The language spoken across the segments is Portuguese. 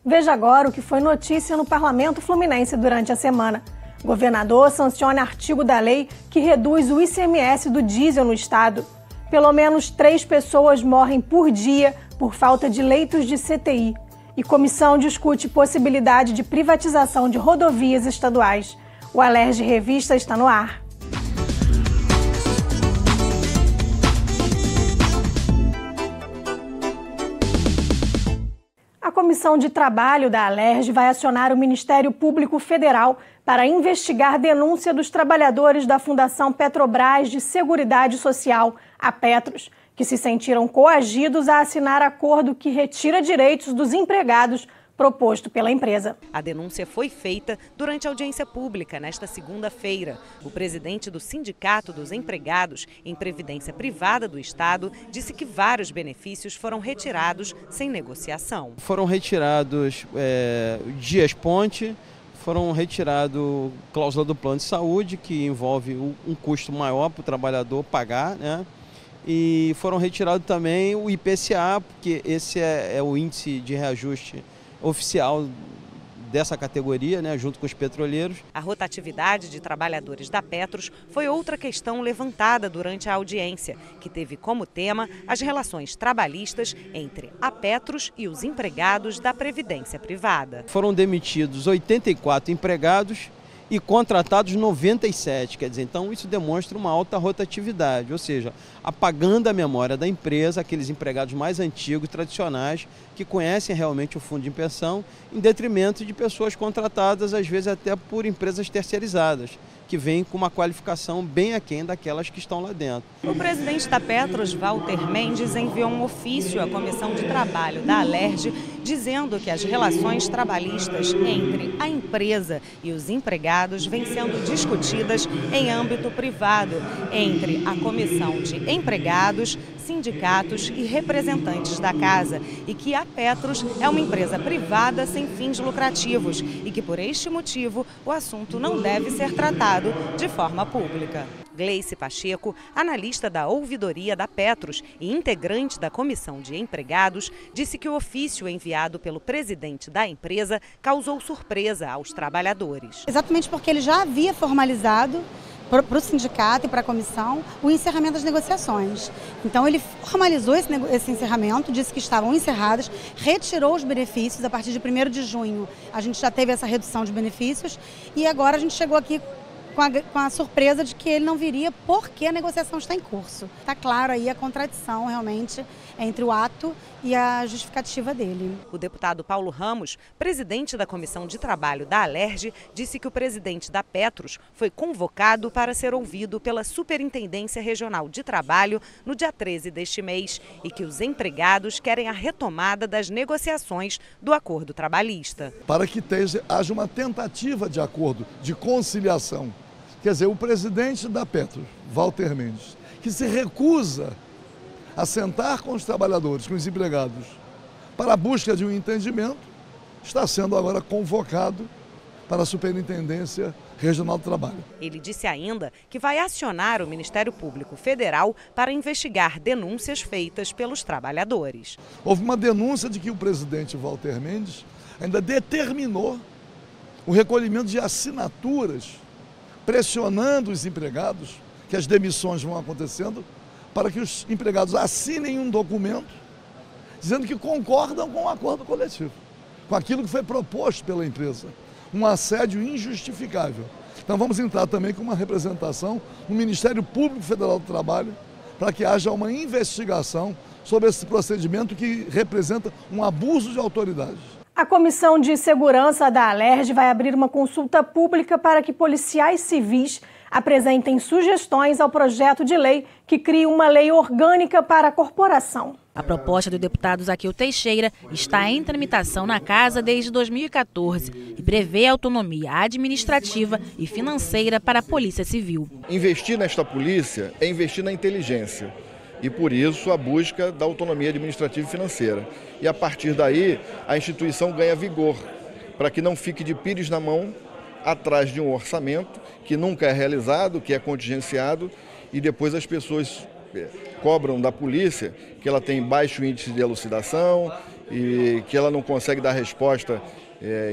Veja agora o que foi notícia no Parlamento Fluminense durante a semana. O governador sanciona artigo da lei que reduz o ICMS do diesel no estado. Pelo menos 3 pessoas morrem por dia por falta de leitos de CTI. E comissão discute possibilidade de privatização de rodovias estaduais. O Alerj Revista está no ar. A Comissão de Trabalho da Alerj vai acionar o Ministério Público Federal para investigar denúncia dos trabalhadores da Fundação Petrobras de Seguridade Social, a Petros, que se sentiram coagidos a assinar acordo que retira direitos dos empregados proposto pela empresa. A denúncia foi feita durante a audiência pública nesta segunda-feira. O presidente do Sindicato dos Empregados em Previdência Privada do Estado disse que vários benefícios foram retirados sem negociação. Foram retirados dias ponte, foram retirados cláusula do plano de saúde, que envolve um custo maior para o trabalhador pagar, né? E foram retirados também o IPCA, porque esse é o índice de reajuste oficial dessa categoria, né, junto com os petroleiros. A rotatividade de trabalhadores da Petros foi outra questão levantada durante a audiência, que teve como tema as relações trabalhistas entre a Petros e os empregados da Previdência Privada. Foram demitidos 84 empregados e contratados 97, quer dizer, então isso demonstra uma alta rotatividade, ou seja, apagando a memória da empresa, aqueles empregados mais antigos, tradicionais, que conhecem realmente o fundo de pensão, em detrimento de pessoas contratadas, às vezes até por empresas terceirizadas, que vêm com uma qualificação bem aquém daquelas que estão lá dentro. O presidente da Petros, Walter Mendes, enviou um ofício à Comissão de Trabalho da Alerj, dizendo que as relações trabalhistas entre a empresa e os empregados vêm sendo discutidas em âmbito privado, entre a Comissão de Empregados, sindicatos e representantes da casa, e que a Petros é uma empresa privada sem fins lucrativos e que, por este motivo, o assunto não deve ser tratado de forma pública. Gleice Pacheco, analista da ouvidoria da Petros e integrante da Comissão de Empregados, disse que o ofício enviado pelo presidente da empresa causou surpresa aos trabalhadores. Exatamente porque ele já havia formalizado para o sindicato e para a comissão o encerramento das negociações. Então ele formalizou esse encerramento, disse que estavam encerradas, retirou os benefícios a partir de 1º de junho. A gente já teve essa redução de benefícios e agora a gente chegou aqui com a surpresa de que ele não viria porque a negociação está em curso. Está claro aí a contradição realmente entre o ato e a justificativa dele. O deputado Paulo Ramos, presidente da Comissão de Trabalho da Alerj, disse que o presidente da Petros foi convocado para ser ouvido pela Superintendência Regional de Trabalho no dia 13 deste mês e que os empregados querem a retomada das negociações do acordo trabalhista. Para que haja uma tentativa de acordo, de conciliação. Quer dizer, o presidente da Petros, Walter Mendes, que se recusa a sentar com os trabalhadores, com os empregados, para a busca de um entendimento, está sendo agora convocado para a Superintendência Regional do Trabalho. Ele disse ainda que vai acionar o Ministério Público Federal para investigar denúncias feitas pelos trabalhadores. Houve uma denúncia de que o presidente Walter Mendes ainda determinou o recolhimento de assinaturas pressionando os empregados, que as demissões vão acontecendo, para que os empregados assinem um documento dizendo que concordam com o acordo coletivo, com aquilo que foi proposto pela empresa. Um assédio injustificável. Então vamos entrar também com uma representação no Ministério Público Federal do Trabalho para que haja uma investigação sobre esse procedimento que representa um abuso de autoridade. A Comissão de Segurança da Alerj vai abrir uma consulta pública para que policiais civis apresentem sugestões ao projeto de lei que cria uma lei orgânica para a corporação. A proposta do deputado Zaqueu Teixeira está em tramitação na Casa desde 2014 e prevê autonomia administrativa e financeira para a Polícia Civil. Investir nesta polícia é investir na inteligência. E por isso a busca da autonomia administrativa e financeira. E a partir daí a instituição ganha vigor, para que não fique de pires na mão atrás de um orçamento que nunca é realizado, que é contingenciado e depois as pessoas cobram da polícia que ela tem baixo índice de elucidação, e que ela não consegue dar resposta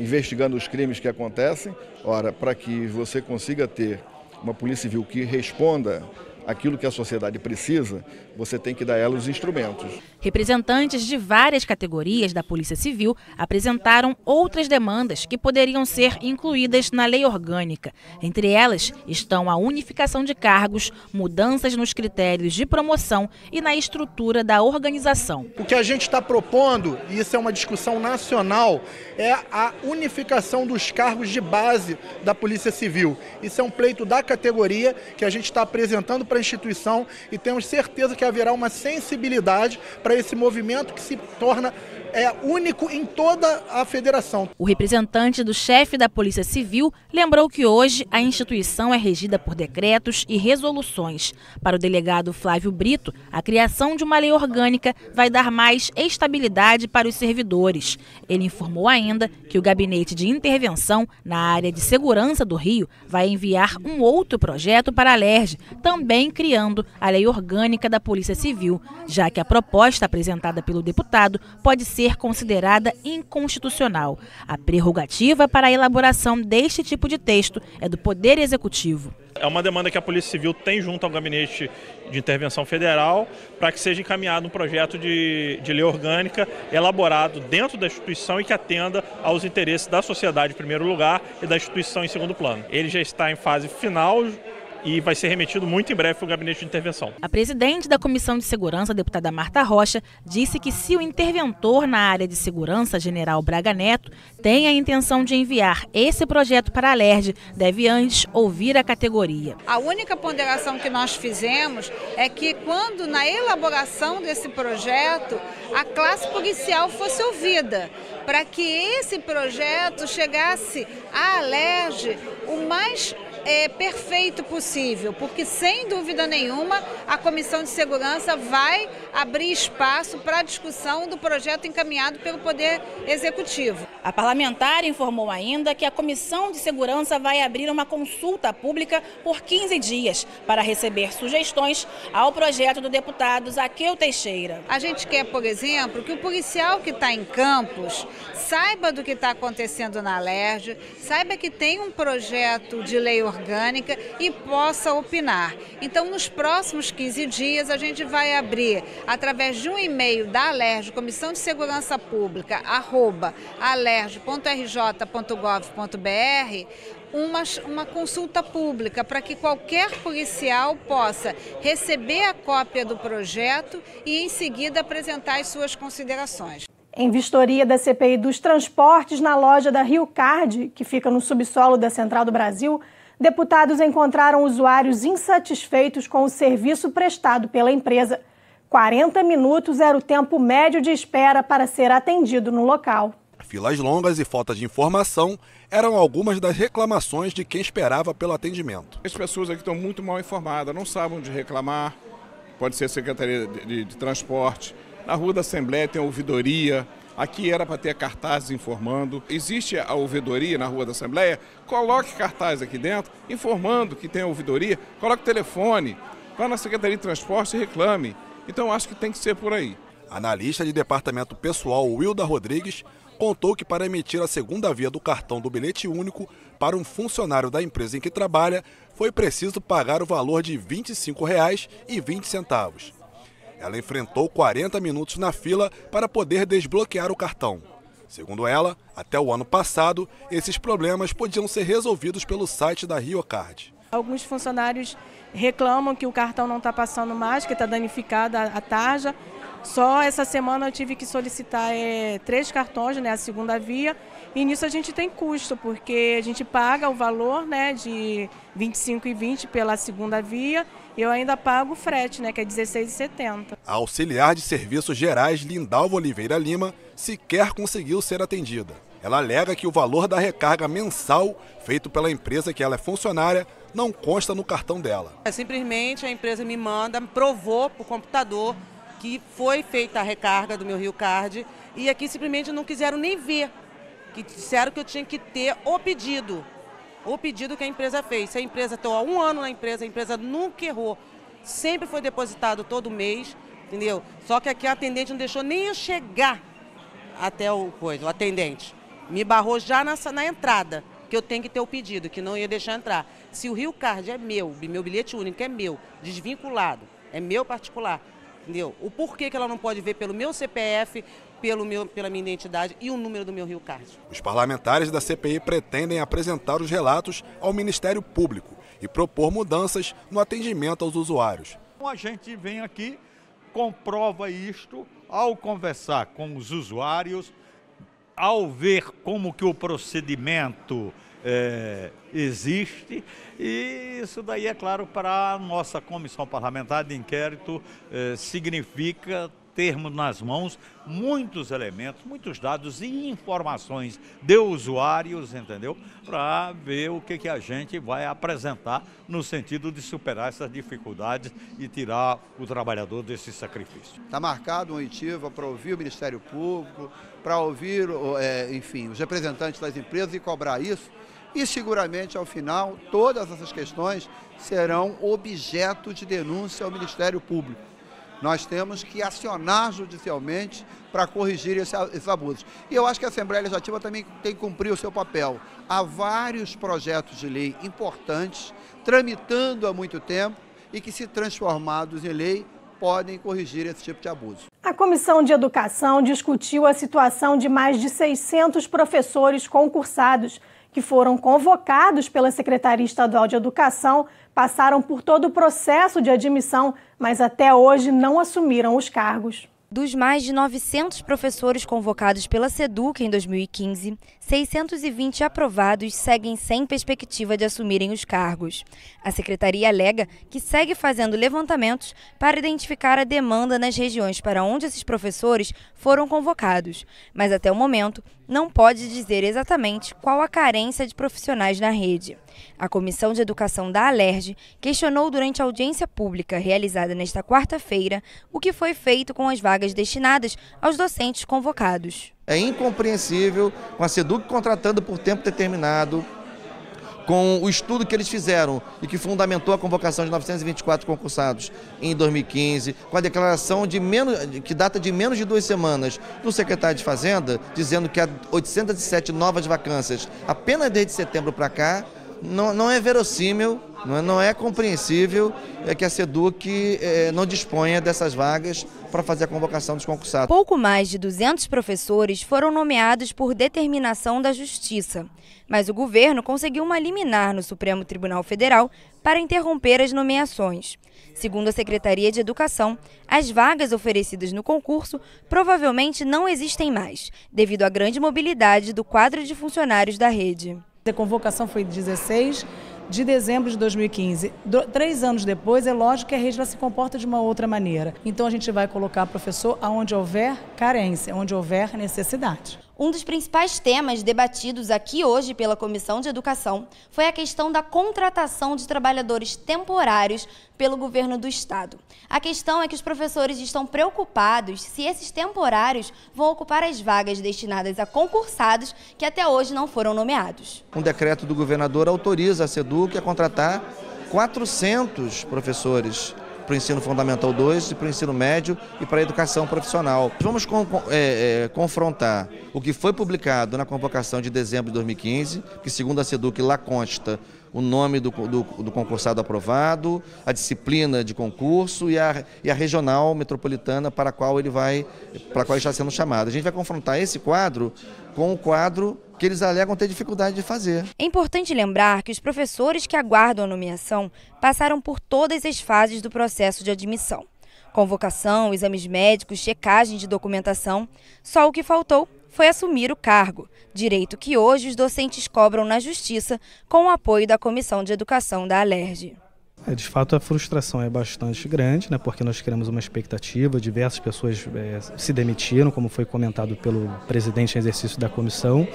investigando os crimes que acontecem. Ora, para que você consiga ter uma Polícia Civil que responda aquilo que a sociedade precisa, você tem que dar a ela os instrumentos. Representantes de várias categorias da Polícia Civil apresentaram outras demandas que poderiam ser incluídas na lei orgânica. Entre elas estão a unificação de cargos, mudanças nos critérios de promoção e na estrutura da organização. O que a gente está propondo, e isso é uma discussão nacional, é a unificação dos cargos de base da Polícia Civil. Isso é um pleito da categoria que a gente está apresentando para a instituição e temos certeza que haverá uma sensibilidade para esse movimento que se torna único em toda a federação. O representante do chefe da Polícia Civil lembrou que hoje a instituição é regida por decretos e resoluções. Para o delegado Flávio Brito, a criação de uma lei orgânica vai dar mais estabilidade para os servidores. Ele informou ainda que o Gabinete de Intervenção na área de segurança do Rio vai enviar um outro projeto para a LERJ, também criando a lei orgânica da Polícia Civil, já que a proposta apresentada pelo deputado pode ser considerada inconstitucional. A prerrogativa para a elaboração deste tipo de texto é do Poder Executivo. É uma demanda que a Polícia Civil tem junto ao Gabinete de Intervenção Federal para que seja encaminhado um projeto de lei orgânica elaborado dentro da instituição e que atenda aos interesses da sociedade em primeiro lugar e da instituição em segundo plano. Ele já está em fase final e vai ser remetido muito em breve para o Gabinete de Intervenção. A presidente da Comissão de Segurança, a deputada Marta Rocha, disse que se o interventor na área de segurança, general Braga Neto, tem a intenção de enviar esse projeto para a LERJ, deve antes ouvir a categoria. A única ponderação que nós fizemos é que quando na elaboração desse projeto, a classe policial fosse ouvida, para que esse projeto chegasse à LERJ o mais perfeito possível, porque sem dúvida nenhuma a Comissão de Segurança vai abrir espaço para a discussão do projeto encaminhado pelo Poder Executivo. A parlamentar informou ainda que a Comissão de Segurança vai abrir uma consulta pública por 15 dias para receber sugestões ao projeto do deputado Zaqueu Teixeira. A gente quer, por exemplo, que o policial que está em Campos saiba do que está acontecendo na LERJ, saiba que tem um projeto de lei orgânica e possa opinar. Então, nos próximos 15 dias, a gente vai abrir, através de um e-mail da LERJ, Comissão de Segurança Pública, @alerj.rj.gov.br, uma consulta pública para que qualquer policial possa receber a cópia do projeto e, em seguida, apresentar as suas considerações. Em vistoria da CPI dos transportes na loja da Rio Card, que fica no subsolo da Central do Brasil, deputados encontraram usuários insatisfeitos com o serviço prestado pela empresa. 40 minutos era o tempo médio de espera para ser atendido no local. Filas longas e falta de informação eram algumas das reclamações de quem esperava pelo atendimento. As pessoas aqui estão muito mal informadas, não sabem onde reclamar, pode ser a Secretaria de Transporte. Na Rua da Assembleia tem a ouvidoria, aqui era para ter cartazes informando. Existe a ouvidoria na Rua da Assembleia, coloque cartaz aqui dentro informando que tem a ouvidoria, coloque o telefone, vá na Secretaria de Transporte e reclame. Então acho que tem que ser por aí. Analista de departamento pessoal Wilda Rodrigues contou que para emitir a segunda via do cartão do bilhete único para um funcionário da empresa em que trabalha, foi preciso pagar o valor de R$ 25,20. Ela enfrentou 40 minutos na fila para poder desbloquear o cartão. Segundo ela, até o ano passado, esses problemas podiam ser resolvidos pelo site da Rio Card. Alguns funcionários reclamam que o cartão não está passando mais, que está danificada a tarja. Só essa semana eu tive que solicitar 3 cartões, a segunda via, e nisso a gente tem custo, porque a gente paga o valor de R$ 25,20 pela segunda via, e eu ainda pago o frete, que é R$ 16,70. A auxiliar de serviços gerais, Lindalva Oliveira Lima, sequer conseguiu ser atendida. Ela alega que o valor da recarga mensal feito pela empresa que ela é funcionária não consta no cartão dela. Simplesmente a empresa me provou para o computador que foi feita a recarga do meu Rio Card e aqui simplesmente não quiseram nem ver, que disseram que eu tinha que ter o pedido que a empresa fez. Se a empresa, estou há 1 ano na empresa, a empresa nunca errou, sempre foi depositado todo mês, entendeu? Só que aqui a atendente não deixou nem eu chegar até o atendente. Me barrou já na entrada, que eu tenho que ter o pedido, que não ia deixar entrar. Se o Rio Card é meu bilhete único é meu, desvinculado, é meu particular, entendeu? O porquê que ela não pode ver pelo meu CPF, pela minha identidade e o número do meu Rio Card. Os parlamentares da CPI pretendem apresentar os relatos ao Ministério Público e propor mudanças no atendimento aos usuários. A gente vem aqui, comprova isto ao conversar com os usuários, ao ver como que o procedimento existe, e isso daí, é claro, para a nossa comissão parlamentar de inquérito significa termos nas mãos muitos elementos, muitos dados e informações de usuários, entendeu? Para ver o que a gente vai apresentar no sentido de superar essas dificuldades e tirar o trabalhador desse sacrifício. Está marcado um oitiva para ouvir o Ministério Público, para ouvir, enfim, os representantes das empresas e cobrar isso. E seguramente, ao final, todas essas questões serão objeto de denúncia ao Ministério Público. Nós temos que acionar judicialmente para corrigir esses abusos. E eu acho que a Assembleia Legislativa também tem que cumprir o seu papel. Há vários projetos de lei importantes, tramitando há muito tempo e que, se transformados em lei, podem corrigir esse tipo de abuso. A Comissão de Educação discutiu a situação de mais de 600 professores concursados que foram convocados pela Secretaria Estadual de Educação, passaram por todo o processo de admissão, mas até hoje não assumiram os cargos. Dos mais de 900 professores convocados pela SEDUC em 2015, 620 aprovados seguem sem perspectiva de assumirem os cargos. A secretaria alega que segue fazendo levantamentos para identificar a demanda nas regiões para onde esses professores foram convocados, mas até o momento não pode dizer exatamente qual a carência de profissionais na rede. A Comissão de Educação da Alerj questionou durante a audiência pública realizada nesta quarta-feira o que foi feito com as vagas destinadas aos docentes convocados. É incompreensível, com a SEDUC contratando por tempo determinado, com o estudo que eles fizeram e que fundamentou a convocação de 924 concursados em 2015, com a declaração que data de menos de 2 semanas do secretário de Fazenda, dizendo que há 807 novas vacâncias apenas desde setembro para cá, não é verossímil, não é compreensível que a SEDUC não disponha dessas vagas para fazer a convocação dos concursados. Pouco mais de 200 professores foram nomeados por determinação da Justiça, mas o governo conseguiu uma liminar no Supremo Tribunal Federal para interromper as nomeações. Segundo a Secretaria de Educação, as vagas oferecidas no concurso provavelmente não existem mais, devido à grande mobilidade do quadro de funcionários da rede. A convocação foi 16 de dezembro de 2015. 3 anos depois, é lógico que a rede se comporta de uma outra maneira. Então a gente vai colocar professor aonde houver carência, onde houver necessidade. Um dos principais temas debatidos aqui hoje pela Comissão de Educação foi a questão da contratação de trabalhadores temporários pelo governo do estado. A questão é que os professores estão preocupados se esses temporários vão ocupar as vagas destinadas a concursados que até hoje não foram nomeados. Um decreto do governador autoriza a SEDUC a contratar 400 professores para o ensino fundamental 2, para o ensino médio e para a educação profissional. Vamos confrontar o que foi publicado na convocação de dezembro de 2015, que segundo a SEDUC lá consta o nome do concursado aprovado, a disciplina de concurso e a regional metropolitana para a qual ele está sendo chamado. A gente vai confrontar esse quadro com o quadro que eles alegam ter dificuldade de fazer. É importante lembrar que os professores que aguardam a nomeação passaram por todas as fases do processo de admissão. Convocação, exames médicos, checagem de documentação. Só o que faltou foi assumir o cargo, direito que hoje os docentes cobram na Justiça com o apoio da Comissão de Educação da Alerj. De fato, a frustração é bastante grande, porque nós criamos uma expectativa, diversas pessoas se demitiram, como foi comentado pelo presidente em exercício da comissão,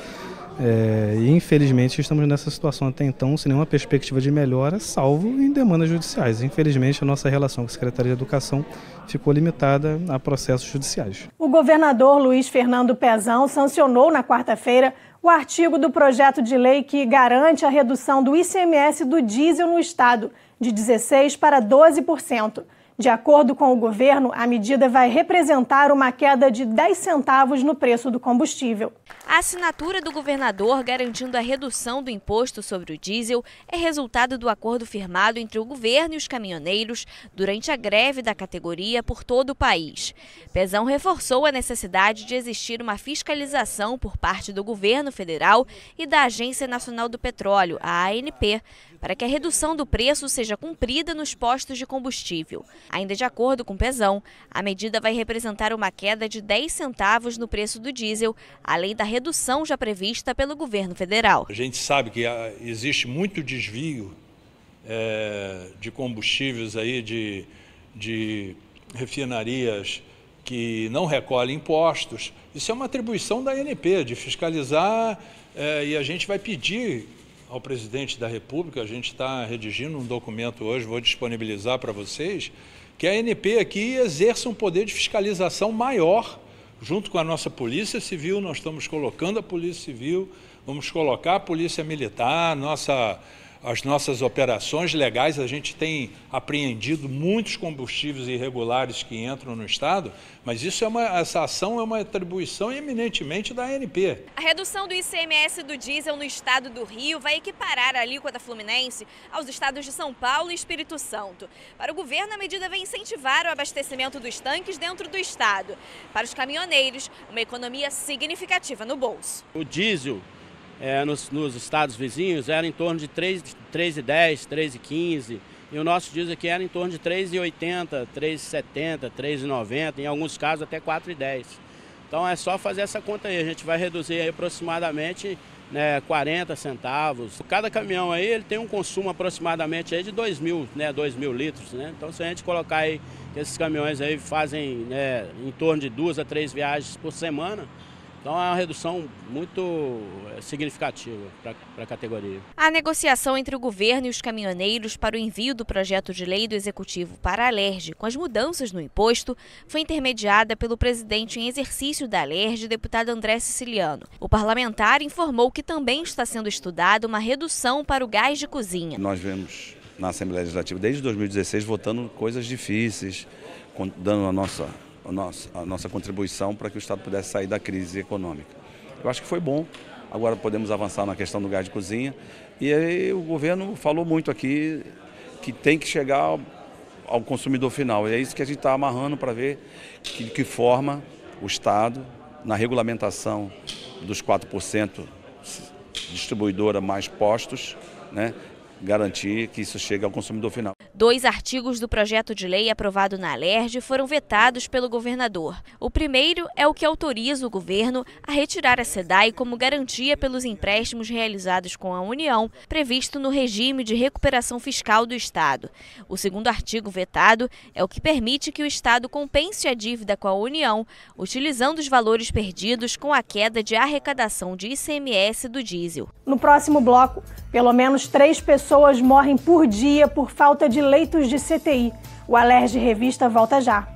e infelizmente estamos nessa situação até então, sem nenhuma perspectiva de melhora, salvo em demandas judiciais. Infelizmente, a nossa relação com a Secretaria de Educação ficou limitada a processos judiciais. O governador Luiz Fernando Pezão sancionou na quarta-feira o artigo do projeto de lei que garante a redução do ICMS do diesel no estado, de 16% para 12%. De acordo com o governo, a medida vai representar uma queda de 10 centavos no preço do combustível. A assinatura do governador garantindo a redução do imposto sobre o diesel é resultado do acordo firmado entre o governo e os caminhoneiros durante a greve da categoria por todo o país. Pezão reforçou a necessidade de existir uma fiscalização por parte do governo federal e da Agência Nacional do Petróleo, a ANP, para que a redução do preço seja cumprida nos postos de combustível. Ainda de acordo com Pezão, a medida vai representar uma queda de 10 centavos no preço do diesel, além da redução já prevista pelo governo federal. A gente sabe que existe muito desvio de combustíveis aí de refinarias que não recolhem impostos. Isso é uma atribuição da ANP de fiscalizar e a gente vai pedir ao presidente da República, a gente está redigindo um documento hoje, vou disponibilizar para vocês, que a ANP aqui exerça um poder de fiscalização maior, junto com a nossa Polícia Civil. Nós estamos colocando a Polícia Civil, vamos colocar a Polícia Militar, as nossas operações legais. A gente tem apreendido muitos combustíveis irregulares que entram no Estado, mas essa ação é uma atribuição eminentemente da ANP. A redução do ICMS do diesel no estado do Rio vai equiparar a alíquota fluminense aos estados de São Paulo e Espírito Santo. Para o governo, a medida vai incentivar o abastecimento dos tanques dentro do estado. Para os caminhoneiros, uma economia significativa no bolso. O diesel nos estados vizinhos era em torno de 3,10, 3,15, e o nosso diesel aqui era em torno de 3,80, 3,70, 3,90, em alguns casos até 4,10. Então é só fazer essa conta aí, a gente vai reduzir aí aproximadamente 40 centavos. Cada caminhão aí ele tem um consumo aproximadamente aí de 2.000 litros, né? Então se a gente colocar aí que esses caminhões aí fazem em torno de 2 a 3 viagens por semana, então é uma redução muito significativa para a categoria. A negociação entre o governo e os caminhoneiros para o envio do projeto de lei do Executivo para a Alerj com as mudanças no imposto foi intermediada pelo presidente em exercício da Alerj, deputado André Siciliano. O parlamentar informou que também está sendo estudada uma redução para o gás de cozinha. Nós vemos na Assembleia Legislativa desde 2016 votando coisas difíceis, dando a nossa contribuição para que o Estado pudesse sair da crise econômica. Eu acho que foi bom, agora podemos avançar na questão do gás de cozinha, e aí o governo falou muito aqui que tem que chegar ao consumidor final, e é isso que a gente está amarrando para ver de que forma o Estado, na regulamentação dos 4% distribuidora mais postos, né, garantir que isso chegue ao consumidor final. 2 artigos do projeto de lei aprovado na Alerj foram vetados pelo governador. O primeiro é o que autoriza o governo a retirar a SEDAI como garantia pelos empréstimos realizados com a União, previsto no regime de recuperação fiscal do Estado. O segundo artigo vetado é o que permite que o Estado compense a dívida com a União, utilizando os valores perdidos com a queda de arrecadação de ICMS do diesel. No próximo bloco, pelo menos 3 pessoas morrem por dia por falta de leitos de CTI. O Alerj Revista volta já.